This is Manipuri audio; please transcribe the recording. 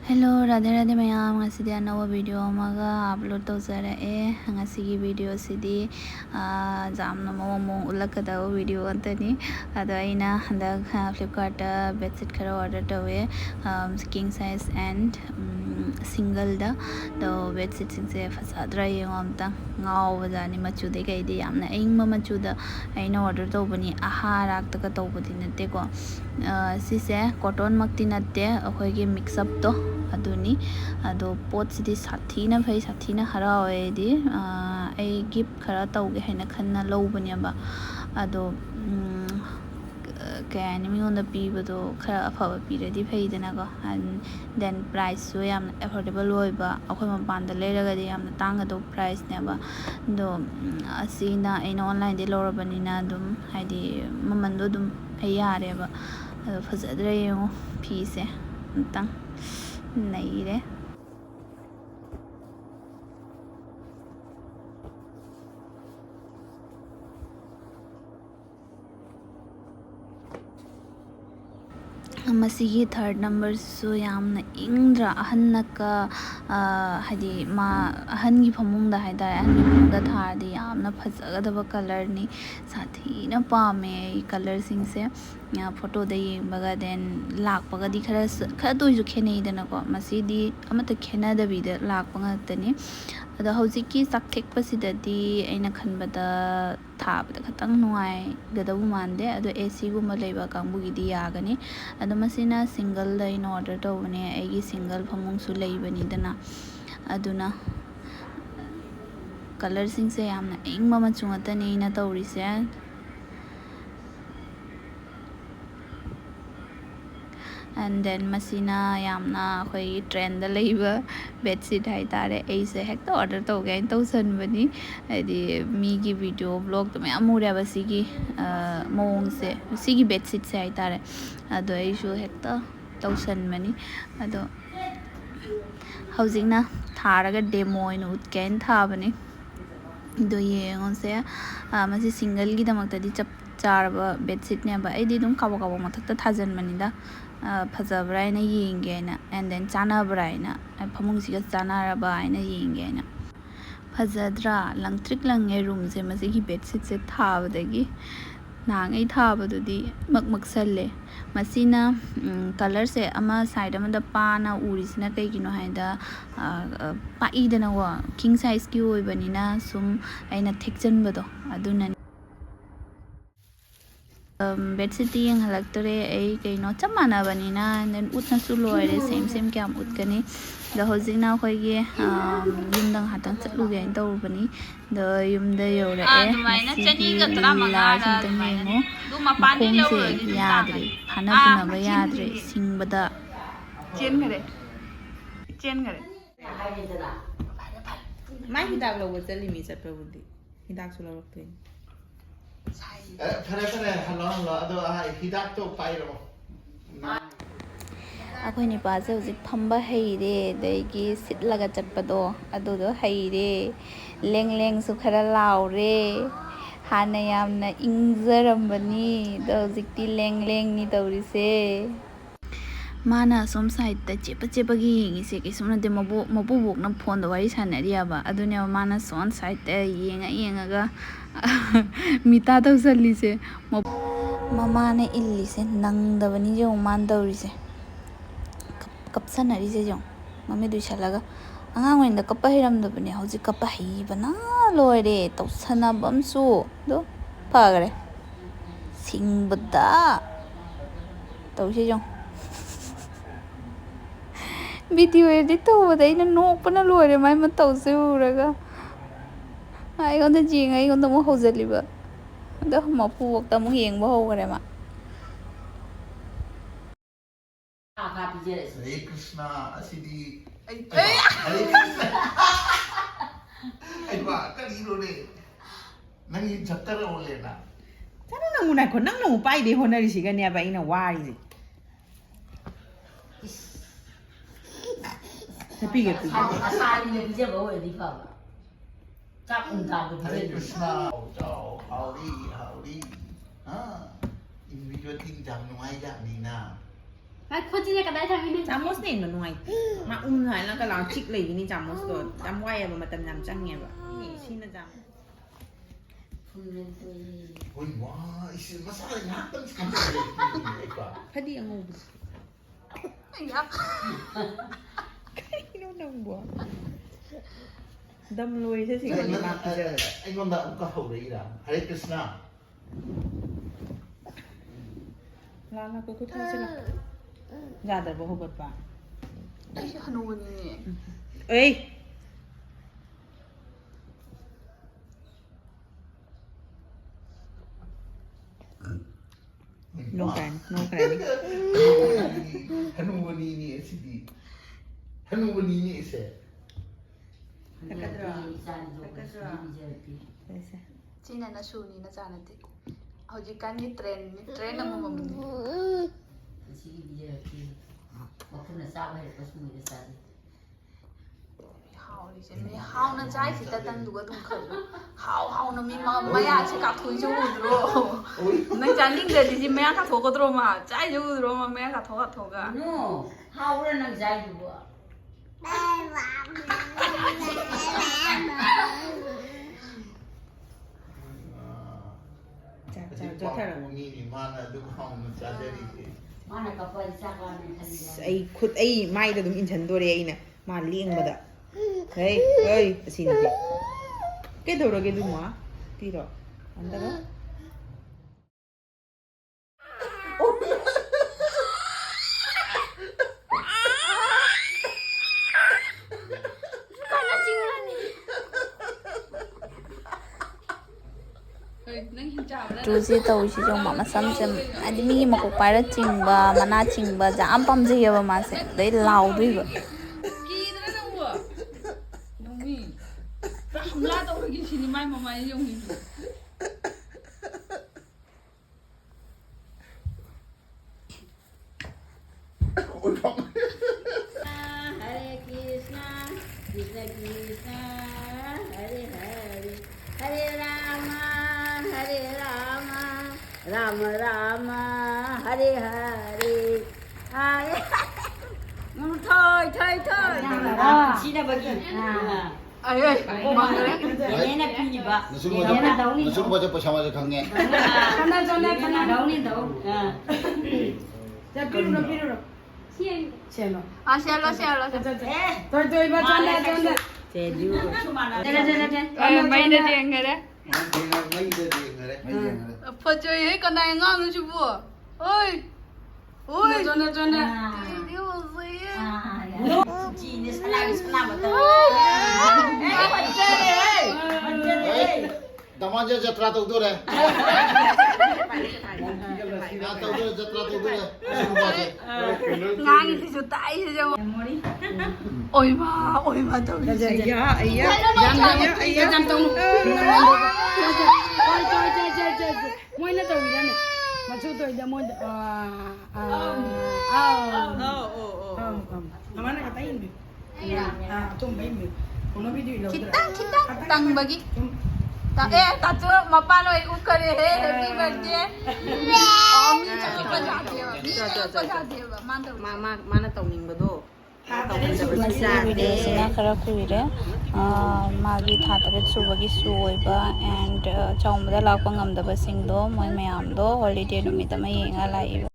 Hello, Radhe Radhe Mayam. Ngasidi anawa video amaga upload tawjarae. Ngasigi video sidi jamna mawong ulakadawa video antani. Ado aina handak Flipkart da bedsheet khara order tawe, king size and single da the bedsheet singse fasadra yengo amta ngawbajani machude kaidi yamna aingma machuda aina order tawbani aha raktaka tawbadi natte ko. Sise cotton makti natte akhoigi mix up to aduni ado pot sidi sathina phai sathina harawe di ai gift khara tawge haina khanna lobani ba ado kayani mingonda pibado khara afaba piradi phaidana ko and then price so yamna affordable oiba akhoi mapanda leiragadi yamna tangado price ne ba do asina aina online de lorabani na dum haidi mamando dum ai yare ba ado fazadra yengo piece antang naire masigi third number so yamna ingdra ahannaka hadi ma ahangi phamungda haidare ahangi phamungda thadi yamna phajagadaba color ni sathina pame color singse photo da yengbaga then lakpaga di khara toisu khenei dana ko masidi amata khena da bi da lakpa ngatani ado hojiki sakthek pasidadi aina khanbada thabada khatang nuai gadabu mande ado AC guma leiba kangbu gi di yagani ado masina single da in order tawbane aigi single phamung su leibani dana aduna color singse yamna engma machungatani ina tawrise and then masina yamna khoi trend da leiba bedsheet hai tare aise hekta order tawge tawsanbani adi mi gi video blog to mayam ure ba sigi mawong se sigi bedsheet se hai tare ado aisu hekta tawsanbani ado hojikna tharaga demo ina utkain thabani do yengo se masi single gi damakta di chap charba bedsheet ne ba aidi dum kabo kabo mathakta thajanbani da phajabra ina yenge na and then chanabra ina phamung siga chanaraba ina yenge na phajadra langtrik lange room se masigi bedsheet se thabadagi nangai thabadudi maksalle masina color se ama side ama da pana urisina kaigino haida paidana wa king size ki oibanina sum aina thekjanbado aduna bedsheet yang halaktore ai kaino chamana banina and then utna su loire same kyam utkani da hojina khoi gi yumdang hatang chatluge ain tawbani da yumda yora dumaina chani ga 35 dumaina du mapani lewo yadre phana buna ba yadre singbada chen gare mai hidak lobo chalimi chatpabudi hidak su lawakte hello ado hidak to pairo akhoi ni pa se hojik phamba heire daigi sitlaga chatpado adudo heire leng su khara laure hana yamna ingjarambani da hojikti leng ni tawrise mana som side ta chepa gi yengi se kisuna de mabu bok na phone da wari sanariya ba adune mana son side ta yenga ga mita tawsalli se mama ne illi se nangdabani jo man tawrise kapsanari se jo mame du chalaga angang oin da kappa hiramdabani hojik kappa hibana loire tawsana bamsu do pagare singbada tawse jo video edit tawbada ina nokpana loire mai ma tawse uraga ai gonda jing ai gonda mo hojaliba da mapu wakta mo yengba hogare ma Hare Krishna asidi ai Krishna ai ba kaniro ne nangi chattara ole na Sana nang unay ko nang pai de honari siga niya ba ina wari. Tapi gitu. Asal ni dia bawa di kau. Tak undang tu. Hare Krishna chao howdy ha in video ting jam nuai ja ni na ꯈꯨꯠꯁꯤꯅ ꯀꯗꯥꯏ ꯊꯝꯃꯤꯅꯣ ꯆꯥꯃꯣꯁꯅ ꯍꯦꯟꯕ ꯅꯨꯡꯉꯥꯏꯇꯦ ꯃꯥ ꯍꯥꯏꯅ ꯂꯥꯎ ꯆꯤꯛ ꯂꯩꯒꯅꯤ ꯆꯥꯃꯣꯁꯇꯣ ꯌꯥꯝ ꯋꯥꯏꯑꯦꯕ ꯃꯇꯝ ꯌꯥꯝ ꯆꯪꯉꯦꯕ ꯁꯤꯅ ꯆꯥꯃꯣꯁ ꯍꯣꯏ ꯋꯥ 이씨 masala ngaktan sa ꯐꯗꯤ ꯑꯉꯧꯕꯗꯣ ꯀꯩꯅꯣ ꯅꯪꯕꯣ ꯗꯝ ꯂꯣꯏꯁꯦ ꯁꯤꯒꯗꯤ ꯃꯥ ꯄꯤꯖꯔꯦ ꯑꯩꯉꯣꯟꯗ ꯑꯃꯨꯛꯀ ꯍꯧꯔꯛꯏꯔꯥ ꯍꯔꯦ ꯀ꯭ꯔꯤꯁꯅ ꯂꯥꯛ ꯀꯣꯏ ꯊꯥꯁꯤꯂ ꯌꯥꯗ꯭ꯔꯕ ꯍꯧꯒꯠꯄ ꯑꯩꯁꯨ ꯍꯅꯨꯕꯅꯤꯅꯦ ꯑꯩ ꯅꯣꯛꯈ꯭ꯔꯅꯤ ꯍꯅꯨꯕꯅꯤꯅꯦ ꯑꯁꯤꯗꯤ ꯍꯅꯨꯕꯅꯤꯅꯦ ꯏꯁꯦ ꯁꯤꯅ ꯅꯁꯨꯅꯤ ꯅꯆꯥ ꯅꯠꯇꯦ ꯍꯧꯖꯤꯛꯀꯥꯟꯒꯤ ꯇ꯭ꯔꯦꯟ ꯑꯃꯃꯝꯅꯤ 하울이제 매 하우는 자이지 따단두가 좀 커져 하우는 미마 마야치 가토이 저우드로 난 잔딩데지 매야 가 도거드로마 자이 저우드로마 매야 가 도가 노 하울은 자이 뭐 ꯑꯩ ꯈꯨꯠ ꯑꯩ ꯃꯥꯏꯗ ꯑꯗꯨꯝ ꯏꯟꯁꯟꯗꯣꯔꯦ ꯑꯩꯅ ꯃꯥ ꯂꯦꯡꯕꯗ ꯍꯩ ꯑꯁꯤ ꯅꯠꯇꯦ ꯀꯩꯗꯧꯔꯒꯦ ꯑꯗꯨꯃ ꯄꯤꯔꯣ ꯑꯝꯇꯒ ꯇ꯭ꯔꯨꯁꯦ ꯇꯧꯔꯤꯁꯤꯁꯨ ꯃꯁꯝꯁꯦ ꯍꯥꯏꯗꯤ ꯃꯤꯒꯤ ꯃꯀꯣꯛ ꯄꯥꯏꯔ ꯆꯤꯡꯕ ꯃꯅꯥ ꯆꯤꯡꯕ ꯌꯥꯝ ꯄꯥꯝꯖꯩꯑꯕ ꯃꯥꯁꯦ ꯑꯗꯩ ꯂꯥꯎꯗꯣꯏꯕ ꯀꯤꯗ꯭ꯔꯥ ꯅꯪꯕꯨ ꯅꯨꯡꯃꯤ ꯍꯝꯂꯥ ꯇꯧꯔꯒꯦ ꯁꯤꯅꯤ ꯃꯥꯏ ꯃꯃꯥꯏ ꯌꯧꯅꯤꯡꯕ Hare Krishna Krishna Krishna Hare Hare Hare Rama Rama Rama Hare Hare Hare thôi Sina bagi 아예 얘네 피니 봐 얘네 다운이 무슨 거죠 보셔마저 강해 하나 전에 다운이 다운 자 피루로 Xem 아 샬러 tôi vào trong đây chế điu đây mấy đứa tiền người đấy mấy giờ phật chơi ấy con này ngon luôn chứ bùa ôi ôi John yêu gì á chị này sao mà tao दमाजे जत्रा तो उधर है ना तो उधर जत्रा तो उधर है ngang thì chỗ tại thì đâu ôi mà đâu jam tông moi nó tàu gì đây mà chú tôi ra moi mà nó cái tay gì 좀 mấy nó video lâu kita bagi tak tu mapan lo ikut kare happy birthday mi cakap pajak dia mantap mana ꯇꯧꯅꯤꯡꯕꯗꯣ ꯃꯁꯤꯒꯤ ꯚꯤꯗꯤꯑꯣꯁꯤꯅ ꯈꯔ ꯀꯨꯏꯔꯦ ꯃꯥꯒꯤ ꯊꯥ 8 ꯁꯨꯕꯒꯤꯁꯨ ꯑꯣꯏꯕ ꯑꯦꯟ ꯆꯥꯎꯕꯗ ꯂꯥꯛꯄ ꯉꯝꯗꯕꯁꯤꯡꯗꯣ ꯃꯣꯏ ꯃꯌꯥꯝꯗꯣ ꯍꯣꯂꯤꯗꯦ ꯅꯨꯃꯤꯠ ꯑꯃ ꯌꯦꯡꯉ ꯂꯥꯛꯏꯕ